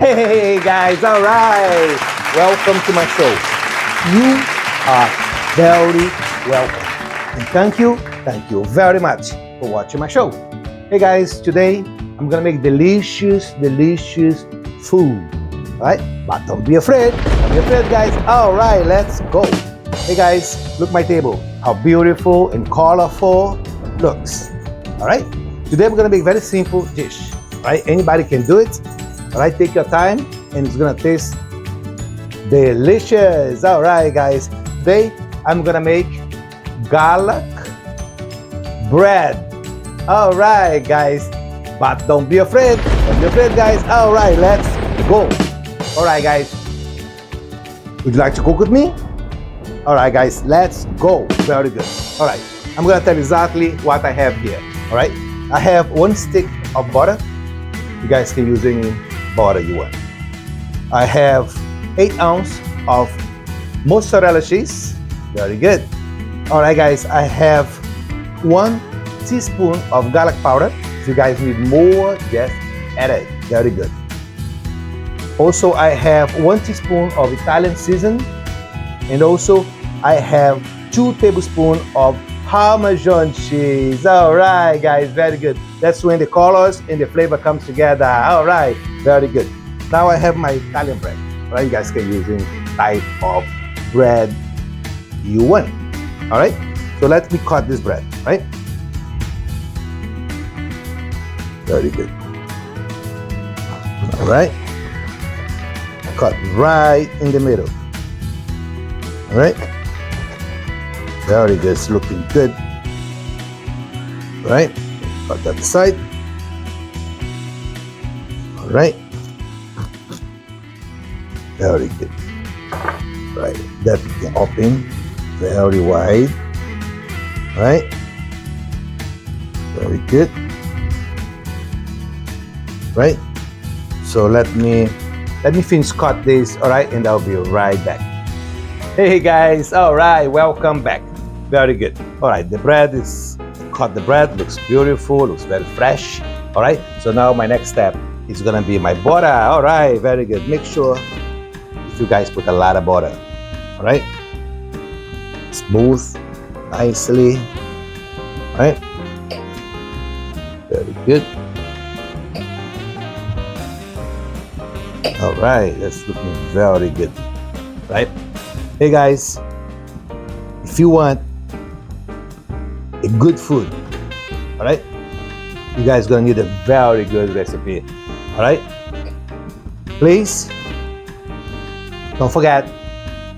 Hey guys, all right. Welcome to my show. You are very welcome. And thank you very much for watching my show. Hey guys, today I'm gonna make delicious food. All right, but don't be afraid. Don't be afraid, guys. All right, let's go. Hey guys, look my table. How beautiful and colorful it looks. All right. Today we're gonna make a very simple dish. All right, anybody can do it. All right, take your time, and it's gonna taste delicious. All right, guys. Today I'm gonna make garlic bread. All right, guys. But don't be afraid. Don't be afraid, guys. All right, let's go. All right, guys. Would you like to cook with me? All right, guys. Let's go. Very good. All right. I'm gonna tell you exactly what I have here. All right. I have 1 stick of butter. You guys can use any butter you want. I have 8 ounces of mozzarella cheese. Very good. All right, guys. I have 1 teaspoon of garlic powder. If you guys need more, just add it. Very good. Also, I have 1 teaspoon of Italian seasoning, and also I have 2 tablespoons of Parmigiano cheese. All right, guys, very good. That's when the colors and the flavor comes together. All right, very good. Now I have my Italian bread. All right, you guys can use any type of bread you want. All right, so let me cut this bread. Right, very good. All right, cut right in the middle. All right. Very good, it's looking good. All right, cut that aside. All right, very good. Right, that we can open very wide. All right, very good. Right, so let me finish cut this. All right, and I'll be right back. Hey guys, all right, welcome back. Very good. All right, the bread is cut. The bread looks beautiful, looks very fresh. All right, so now my next step is gonna be my butter. All right, very good. Make sure if you guys put a lot of butter. All right, smooth, nicely. All right, very good. All right, that's looking very good. Right. Hey guys, if you want a good food, all right, you guys gonna need a very good recipe. All right, please don't forget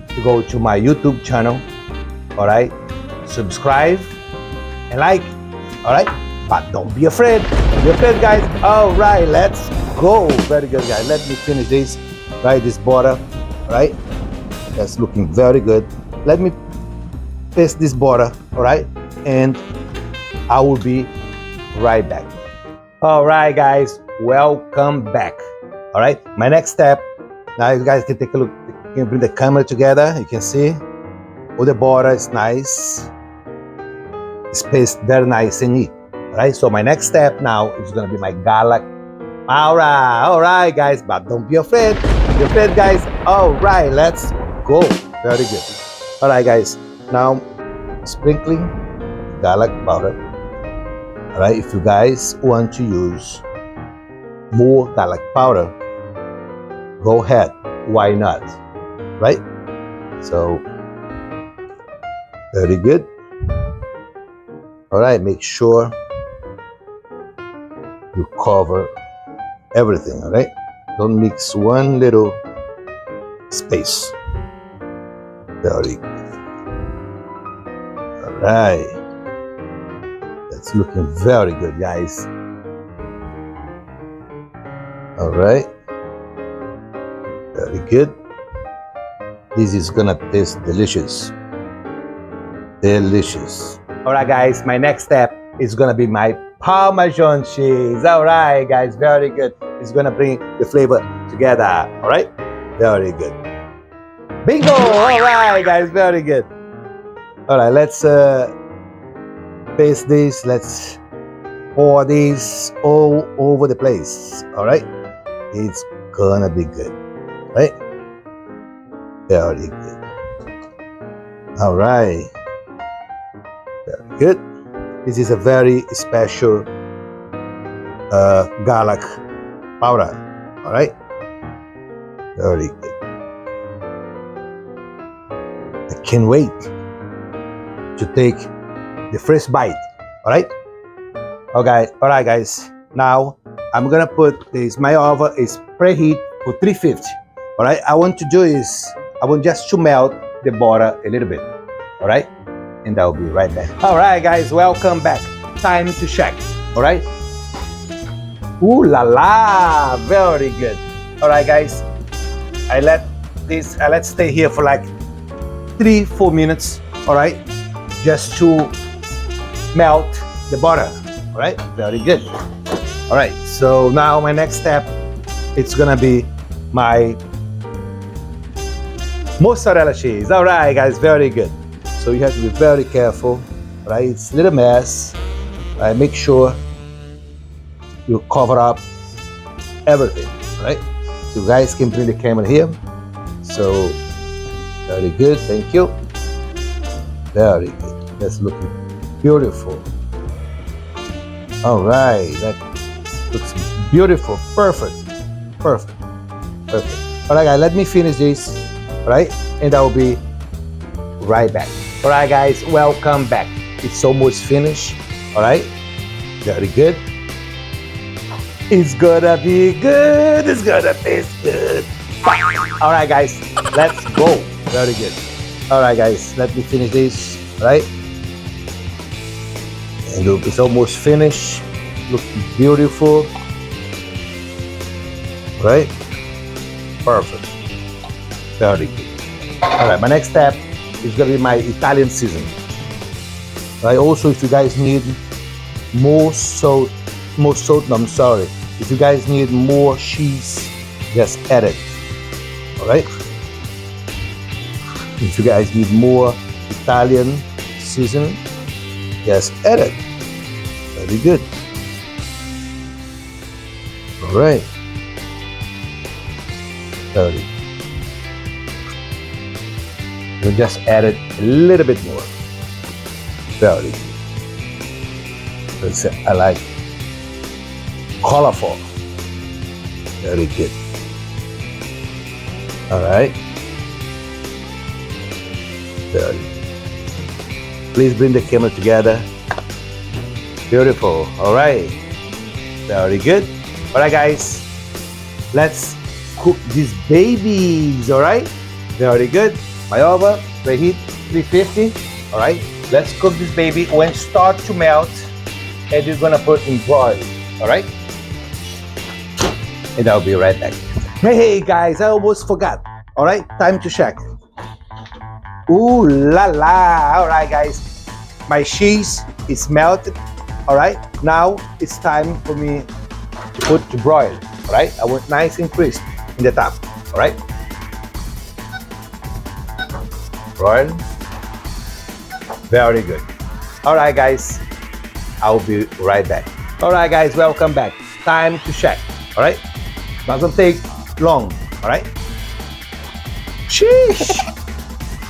to go to my YouTube channel. All right, subscribe and like. All right, but don't be afraid. Don't be afraid, guys. All right, let's go. Very good, guys. Let me finish this. Right, this butter. All right. That's looking very good. Let me paste this butter, all right? And I will be right back. All right, guys, welcome back. All right, my next step, now you guys can take a look. You can bring the camera together. You can see all the butter is nice. It's pasted very nice and neat. All right, so my next step now is gonna be my garlic. All right, guys, but don't be afraid. Don't be afraid, guys. All right, let's go. Very good. All right, guys. Now, sprinkling garlic powder. All right. If you guys want to use more garlic powder, go ahead. Why not? Right. So, very good. All right. Make sure you cover everything. All right. Don't mix one little space. Very good. All right. That's looking very good, guys. All right. Very good. This is gonna taste delicious. Delicious. All right, guys. My next step is gonna be my Parmesan cheese. All right, guys. Very good. It's gonna bring the flavor together. All right. Very good. Bingo! All right, guys, very good. All right, let's paste this. Let's pour this all over the place. All right, it's gonna be good, right? Very good. All right. Very good. This is a very special garlic powder. All right. Very good. I can't wait to take the first bite. All right. Okay. All right, guys. Now I'm gonna put this. My oven is preheat for 350. All right. I want to do is I want just to melt the butter a little bit. All right. And I'll be right back. All right, guys. Welcome back. Time to check. All right. Ooh la la. Very good. All right, guys. I let stay here for like 3-4 minutes. All right. Just to melt the butter. All right. Very good. All right. So now my next step, it's gonna be my mozzarella cheese. All right, guys. Very good. So you have to be very careful. Right. It's a little mess. Right. Make sure you cover up everything. Right. So you guys can bring the camera here. So very good. Thank you. Very good. That's looking beautiful. All right, that looks beautiful. Perfect. Perfect. Perfect. All right, guys, let me finish this, right? And I will be right back. All right, guys, welcome back. It's almost finished. All right, very good. It's gonna be good. It's gonna taste good. All right, guys, let's go. Very good. All right, guys, let me finish this, right? And look, it's almost finished. Looking beautiful. Right? Perfect. Very good. All right, my next step is gonna be my Italian seasoning. Right? Also, if you guys need more salt, no, I'm sorry. If you guys need more cheese, just add it. All right? If you guys need more Italian seasoning, just add it. Very good. All right. Very good. We'll just add it a little bit more. Very good. That's it. I like colorful. Very good. All right. Very good. Please bring the camera together. Beautiful. All right. Very good. All right, guys. Let's cook these babies. All right. Very good. My oven, preheat 350. All right. Let's cook this baby. When it starts to melt, and you're gonna put in broil. All right. And I'll be right back. Hey guys, I almost forgot. All right. Time to check. Ooh la la. All right, guys. My cheese is melted. All right. Now it's time for me to put to broil. All right. I want nice and crisp in the top. All right. Broil. Very good. All right, guys. I'll be right back. All right, guys. Welcome back. Time to check. All right. Doesn't take long. All right. Sheesh.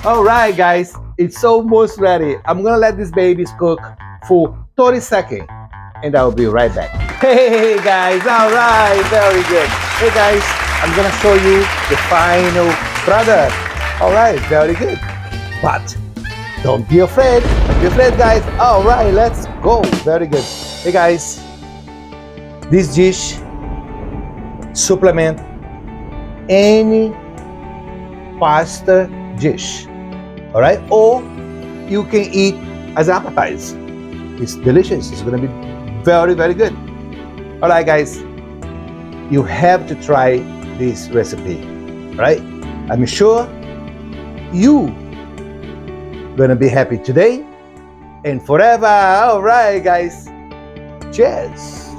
All right, guys, it's almost ready. I'm gonna let these babies cook for 30 seconds and I'll be right back. Hey guys, all right, very good. Hey guys, I'm gonna show you the final product. All right, very good. But don't be afraid. Don't be afraid, guys. All right, let's go. Very good. Hey guys, this dish supplement any pasta dish. All right, or you can eat as an appetizer. It's delicious. It's gonna be very, very good. All right, guys, you have to try this recipe. Right? I'm sure you gonna be happy today and forever. All right, guys. Cheers.